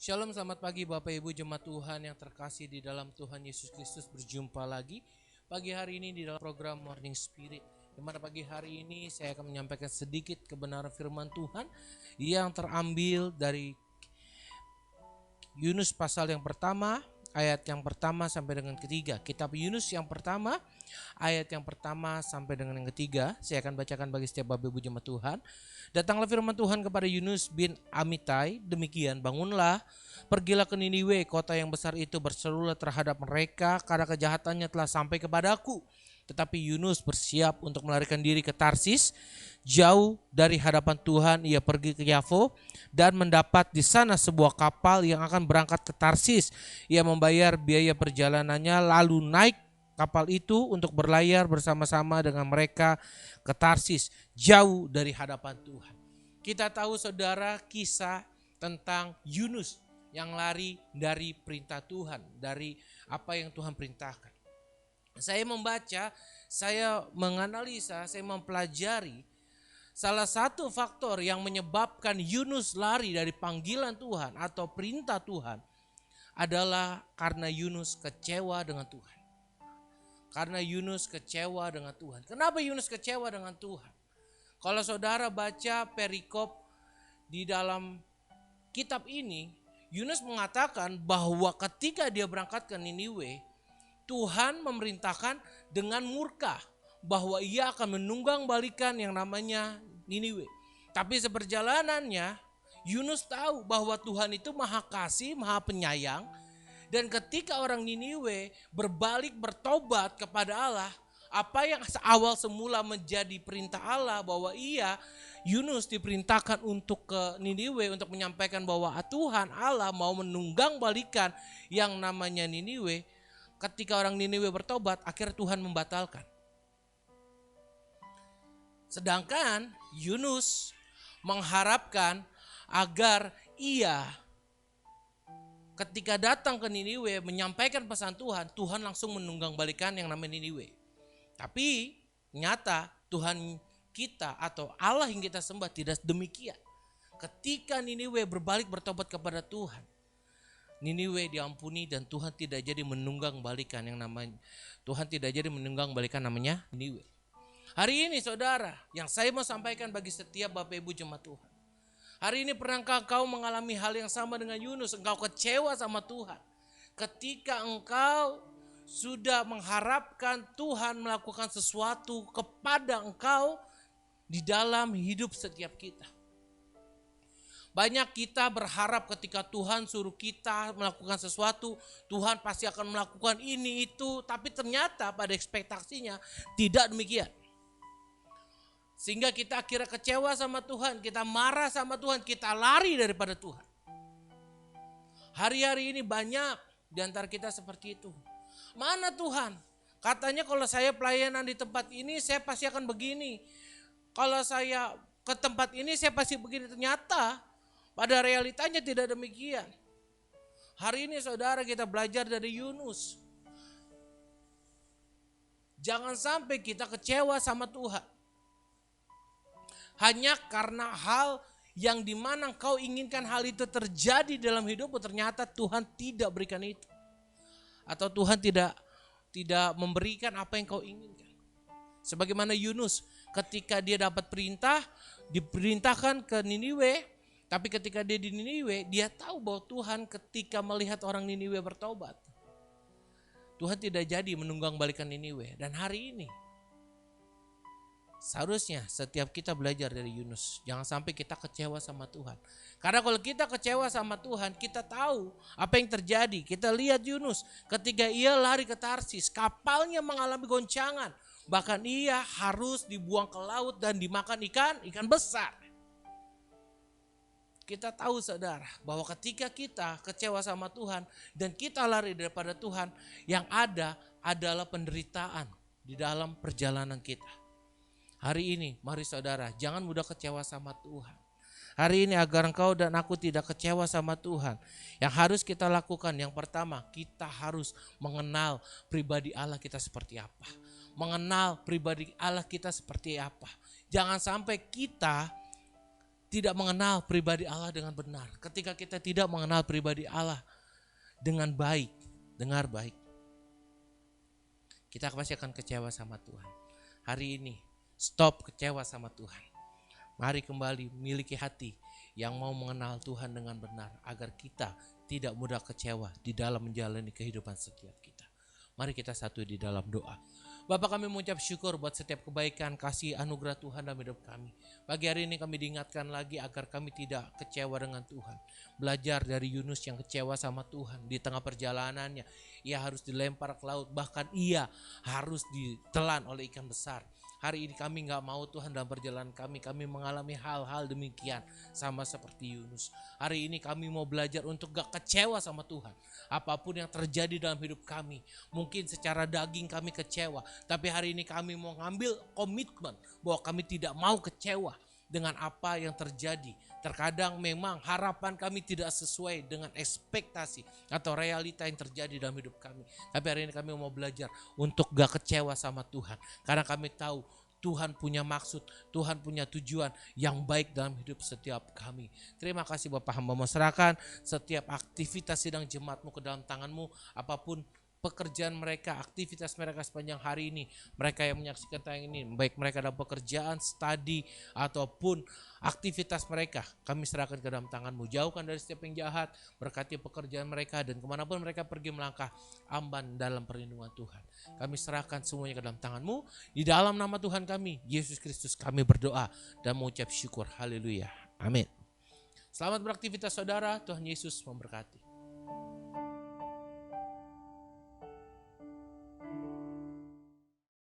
Shalom, selamat pagi Bapak Ibu jemaat Tuhan yang terkasih di dalam Tuhan Yesus Kristus. Berjumpa lagi pagi hari ini di dalam program Morning Spirit, di mana pagi hari ini saya akan menyampaikan sedikit kebenaran firman Tuhan yang terambil dari Yunus pasal yang pertama, ayat yang pertama sampai dengan ketiga. Kitab Yunus yang pertama, ayat yang pertama sampai dengan yang ketiga. Saya akan bacakan bagi setiap Bapak Ibu jemaat Tuhan. Datanglah firman Tuhan kepada Yunus bin Amitai, demikian, bangunlah, pergilah ke Niniwe, kota yang besar itu, berserulah terhadap mereka karena kejahatannya telah sampai kepadaku. Tetapi Yunus bersiap untuk melarikan diri ke Tarsis, jauh dari hadapan Tuhan. Ia pergi ke Yafo dan mendapat di sana sebuah kapal yang akan berangkat ke Tarsis. Ia membayar biaya perjalanannya lalu naik kapal itu untuk berlayar bersama-sama dengan mereka ke Tarsis, jauh dari hadapan Tuhan. Kita tahu saudara kisah tentang Yunus yang lari dari perintah Tuhan, dari apa yang Tuhan perintahkan. Saya membaca, saya menganalisa, saya mempelajari salah satu faktor yang menyebabkan Yunus lari dari panggilan Tuhan atau perintah Tuhan adalah karena Yunus kecewa dengan Tuhan. Karena Yunus kecewa dengan Tuhan. Kenapa Yunus kecewa dengan Tuhan? Kalau saudara baca perikop di dalam kitab ini, Yunus mengatakan bahwa ketika dia berangkat ke Niniwe, Tuhan memerintahkan dengan murka bahwa ia akan menunggang balikan yang namanya Niniwe. Tapi seperjalanannya, Yunus tahu bahwa Tuhan itu maha kasih, maha penyayang. Dan ketika orang Niniwe berbalik bertobat kepada Allah, apa yang awal semula menjadi perintah Allah bahwa Yunus diperintahkan untuk ke Niniwe untuk menyampaikan bahwa Tuhan Allah mau menunggang balikan yang namanya Niniwe. Ketika orang Niniwe bertobat, akhirnya Tuhan membatalkan. Sedangkan Yunus mengharapkan agar ia ketika datang ke Niniwe menyampaikan pesan Tuhan, Tuhan langsung menunggang balikan yang namanya Niniwe. Tapi nyata Tuhan kita atau Allah yang kita sembah tidak demikian. Ketika Niniwe berbalik bertobat kepada Tuhan, Niniwe diampuni dan Tuhan tidak jadi menunggang balikan yang namanya Niniwe. Hari ini saudara, yang saya mau sampaikan bagi setiap Bapak Ibu jemaat Tuhan. Hari ini pernahkah kau mengalami hal yang sama dengan Yunus? Engkau kecewa sama Tuhan. Ketika engkau sudah mengharapkan Tuhan melakukan sesuatu kepada engkau di dalam hidup setiap kita. Banyak kita berharap ketika Tuhan suruh kita melakukan sesuatu, Tuhan pasti akan melakukan ini itu, tapi ternyata pada ekspektasinya tidak demikian. Sehingga kita akhirnya kecewa sama Tuhan, kita marah sama Tuhan, kita lari daripada Tuhan. Hari-hari ini banyak di antara kita seperti itu. Mana Tuhan? Katanya kalau saya pelayanan di tempat ini saya pasti akan begini. Kalau saya ke tempat ini saya pasti begini. Ternyata pada realitanya tidak demikian. Hari ini saudara kita belajar dari Yunus. Jangan sampai kita kecewa sama Tuhan. Hanya karena hal yang dimana kau inginkan hal itu terjadi dalam hidupmu, ternyata Tuhan tidak berikan itu. Atau Tuhan tidak memberikan apa yang kau inginkan. Sebagaimana Yunus ketika dia dapat perintah, diperintahkan ke Niniwe. Tapi ketika dia di Niniwe, dia tahu bahwa Tuhan ketika melihat orang Niniwe bertobat, Tuhan tidak jadi menunggang balikan Niniwe. Dan hari ini seharusnya setiap kita belajar dari Yunus. Jangan sampai kita kecewa sama Tuhan. Karena kalau kita kecewa sama Tuhan, kita tahu apa yang terjadi. Kita lihat Yunus ketika ia lari ke Tarsis, kapalnya mengalami goncangan. Bahkan ia harus dibuang ke laut dan dimakan ikan besar. Kita tahu saudara bahwa ketika kita kecewa sama Tuhan dan kita lari daripada Tuhan, yang ada adalah penderitaan di dalam perjalanan kita. Hari ini mari saudara jangan mudah kecewa sama Tuhan. Hari ini agar engkau dan aku tidak kecewa sama Tuhan, yang harus kita lakukan yang pertama, kita harus mengenal pribadi Allah kita seperti apa. Mengenal pribadi Allah kita seperti apa. Jangan sampai kita tidak mengenal pribadi Allah dengan benar, ketika kita tidak mengenal pribadi Allah dengan baik, dengar baik, kita pasti akan kecewa sama Tuhan. Hari ini stop kecewa sama Tuhan. Mari kembali miliki hati yang mau mengenal Tuhan dengan benar, agar kita tidak mudah kecewa di dalam menjalani kehidupan setiap kita. Mari kita satu di dalam doa. Bapa, kami mengucap syukur buat setiap kebaikan, kasih, anugerah Tuhan dalam hidup kami. Pagi hari ini kami diingatkan lagi agar kami tidak kecewa dengan Tuhan. Belajar dari Yunus yang kecewa sama Tuhan. Di tengah perjalanannya, ia harus dilempar ke laut. Bahkan ia harus ditelan oleh ikan besar. Hari ini kami gak mau Tuhan dalam perjalanan kami mengalami hal-hal demikian sama seperti Yunus. Hari ini kami mau belajar untuk gak kecewa sama Tuhan. Apapun yang terjadi dalam hidup kami, mungkin secara daging kami kecewa, tapi hari ini kami mau ngambil komitmen bahwa kami tidak mau kecewa dengan apa yang terjadi. Terkadang memang harapan kami tidak sesuai dengan ekspektasi atau realita yang terjadi dalam hidup kami. Tapi hari ini kami mau belajar untuk gak kecewa sama Tuhan. Karena kami tahu Tuhan punya maksud, Tuhan punya tujuan yang baik dalam hidup setiap kami. Terima kasih Bapak, hamba serahkan setiap aktivitas sidang jemaat-Mu ke dalam tangan-Mu. Apapun pekerjaan mereka, aktivitas mereka sepanjang hari ini, mereka yang menyaksikan tayangan ini, baik mereka dalam pekerjaan, studi, ataupun aktivitas mereka, kami serahkan ke dalam tangan-Mu. Jauhkan dari setiap yang jahat, berkati pekerjaan mereka, dan kemanapun mereka pergi melangkah, aman dalam perlindungan Tuhan. Kami serahkan semuanya ke dalam tangan-Mu. Di dalam nama Tuhan kami, Yesus Kristus, kami berdoa dan mengucap syukur. Haleluya. Amin. Selamat beraktivitas saudara, Tuhan Yesus memberkati.